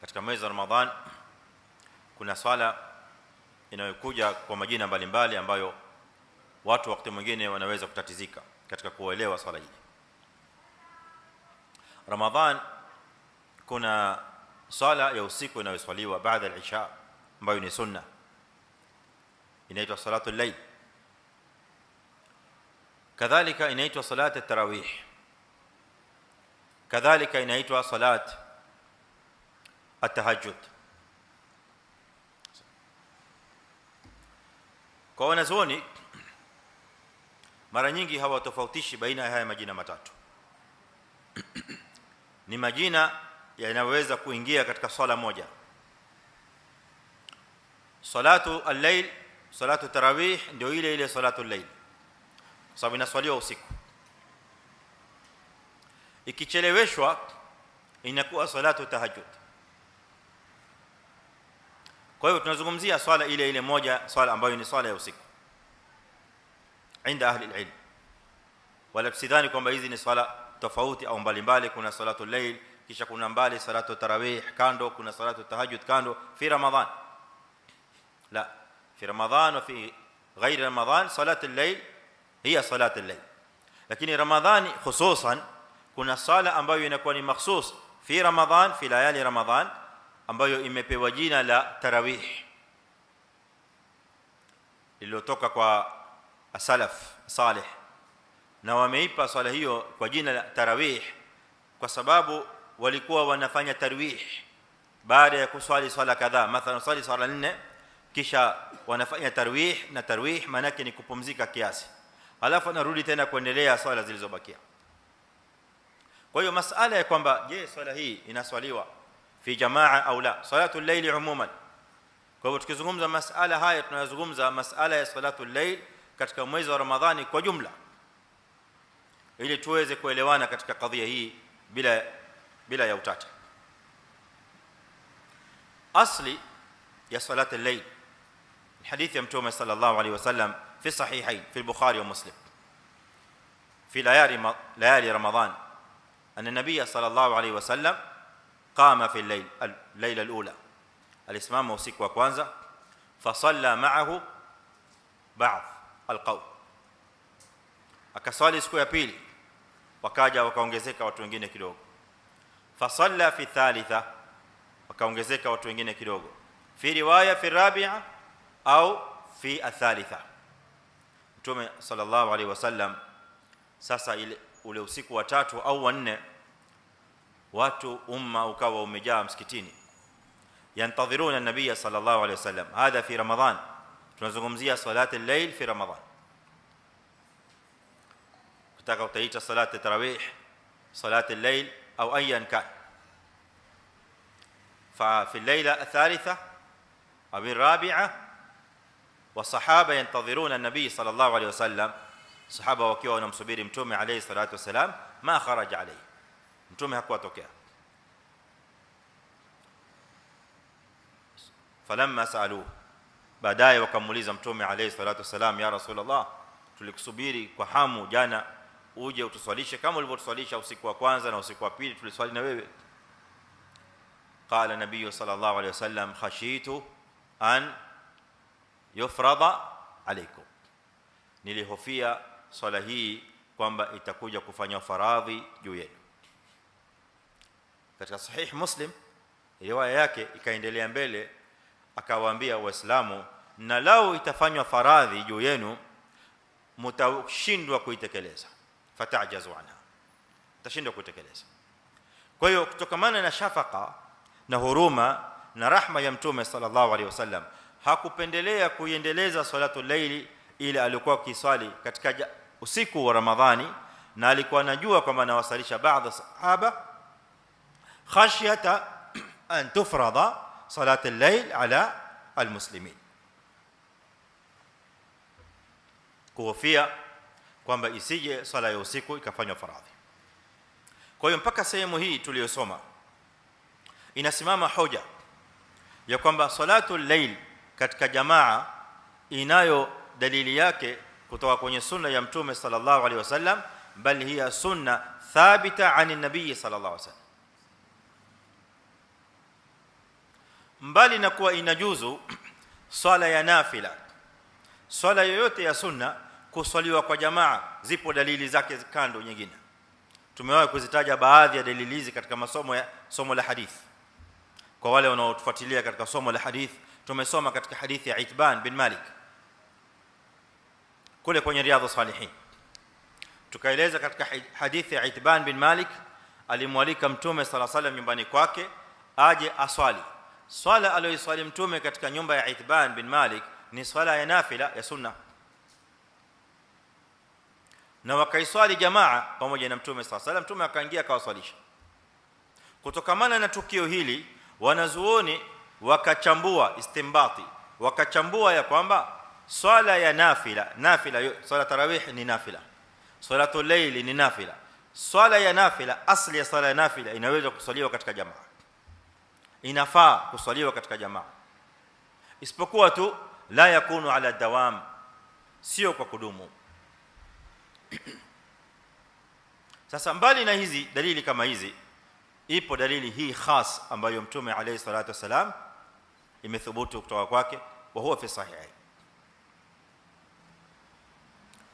katika mwezi wa Ramadhan kuna swala inayokuja kwa majina mbalimbali ambayo watu wakati mwingine wanaweza kutatizika katika kuelewa swala hili. Ramadhan kuna swala ya usiku inayoswaliwa baada ya isha ambayo ni sunna, inaitwa salatu al-layl. kadhalika inaitwa salat at-tarawih, kadhalika inaitwa salat at-tahajjud. Kwa wanazuoni mara nyingi hawatofautishi baina ya haya majina matatu. Ni majina yanaweza kuingia katika swala moja. Salatu al-layl, salatu tarawih ndio ile ile salatu al-layl, sababu inaswaliwa usiku. Ikicheleweshwa inakuwa salatu tahajjud. Kwa hiyo tunazungumzia swala ile ile moja, swala ambayo ni swala ya usiku inda ahli al-ilm. Wala tusidhani kwamba hizi ni swala tofauti au mbalimbali. Kuna salatu al-layl, kisha kuna mbali salatu tarawih kando, kuna salatu tahajjud kando fi Ramadhan. لا في رمضان وفي غير رمضان صلاه الليل هي صلاه الليل. lakini Ramadhani hususan kuna sala ambayo inakuwa ni mahsus fi Ramadhan, fi layali Ramadhan, ambayo imepewa jina la tarawih, iliyotoka kwa as-salaf salih, na wameipa swala hiyo kwa jina la tarawih kwa sababu walikuwa wanafanya tarwih baada ya kuswali swala kadhaa. Mathalan swali swala 4 kisha wanafanya tarwih, na tarwih maana yake ni kupumzika kiasi, alafu anarudi tena kuendelea swala zilizobakia. Kwa hiyo masala ya kwamba je, swala hii inaswaliwa fi jamaa au la, salatu al-layl umuman. Kwa hivyo tukizungumza masala haya tunazungumza masala ya salatu al-layl katika mwezi wa Ramadhani kwa jumla, ili tuweze kuelewana katika kadhia hii bila ya utata. Asli ya salatu al-layl حديث يا متوم صلى الله عليه وسلم في الصحيحين في البخاري ومسلم في ليالي رمضان أن النبي صلى الله عليه وسلم قام في الليلة الأولى الإسمام usiku wa kwanza فصلى معه بعض القوم, akaswali siku ya pili wakaja wakaongezeka watu wengine kidogo. فصلى في الثالثة wakaongezeka watu wengine kidogo. في رواية في الرابعة au fi athalitha. Mtume sallallahu alaihi wasallam sasa ule usiku wa 3 au wa 4 watu umma ukawa umejaa msikitini, yantadhiruna an-nabiy sallallahu alaihi wasallam. Hadha fi Ramadhan, tunazungumzia salati al-layl fi Ramadhan. Kutaka utaita salati tarawih, salati al-layl au ayan kan. Fa fi al-layla athalitha au al-rabi'a والصحابه ينتظرون النبي صلى الله عليه وسلم, sahaba wakiwa wanamsubiri mtume alayhi salatu wasalam, ma kharaja alayhi, mtume hakuwatokea. Falamma saalu, baadaye wakamuuliza mtume alayhi salatu wasalam, ya rasulullah, tulikusubiri kwa hamu jana uje utuswalishe kama ulivyotuswalisha usiku wa kwanza na usiku wa pili, tuliswali na wewe. Qala nabii sallallahu alayhi wasallam, khashitu an yufrada alaykum, nilihofia swala hii kwamba itakuja kufanywa faradhi juu yenu. Katika sahih Muslim riwaya yake ikaendelea mbele, akawaambia waislamu, na lao itafanywa faradhi juu yenu mtashindwa kuitekeleza, fatajazu anha, mtashindwa kuitekeleza. Kwa hiyo kutokamana na shafaka na huruma na rahma ya mtume sallallahu alaihi wasallam, hakupendelea kuiendeleza salatu al-layli ile alikuwa akiswali katika usiku wa Ramadhani, na alikuwa anajua kwamba anawasalisha baadhi sahaba, khashyata an tufrada salatu al-layl ala al-muslimin, kuhofia kwamba isije swala ya usiku ikafanywa faradhi. Kwa hiyo mpaka sehemu hii tuliyosoma inasimama hoja ya kwamba salatu al-layl katika jamaa inayo dalili yake kutoka kwenye sunna ya mtume sallallahu alaihi wasallam, bali hiya sunna thabita ani nabii sallallahu alaihi wasallam. mbali na kuwa inajuzu swala ya nafila, swala yoyote ya sunna kuswaliwa kwa jamaa, zipo dalili zake kando nyingine. Tumewahi kuzitaja baadhi ya dalili hizi katika somo la hadith. Kwa wale wanaotufuatilia katika somo la hadith, tumesoma katika hadithi ya Itban bin Malik kule kwenye Riyadhus Salihin. Tukaeleza katika hadithi ya Itban bin Malik, alimwalika Mtume sallallahu alayhi wasallam nyumbani kwake aje aswali. Swala aliyoswali Mtume katika nyumba ya Itban bin Malik ni swala ya nafila ya sunna, na wakaiswali jamaa pamoja na Mtume sallallahu alayhi wasallam. Mtume akaingia akawaswalisha. Kutokamana na tukio hili, wanazuoni wakachambua istimbati, wakachambua ya kwamba swala ya nafila swala tarawih ni nafila, salatul layl ni nafila. Swala ya nafila, asli ya swala ya nafila inaweza kuswaliwa katika jamaa, inafaa kuswaliwa katika jamaa, isipokuwa tu la yakunu ala dawam, sio kwa kudumu. Sasa mbali na hizi dalili kama hizi, ipo dalili hii khas ambayo Mtume alayhi salatu wasalam imethubutu kutoka kwake, wa huwa fi sahihi.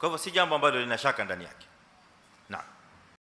Kwa hivyo si jambo ambalo lina shaka ndani yake.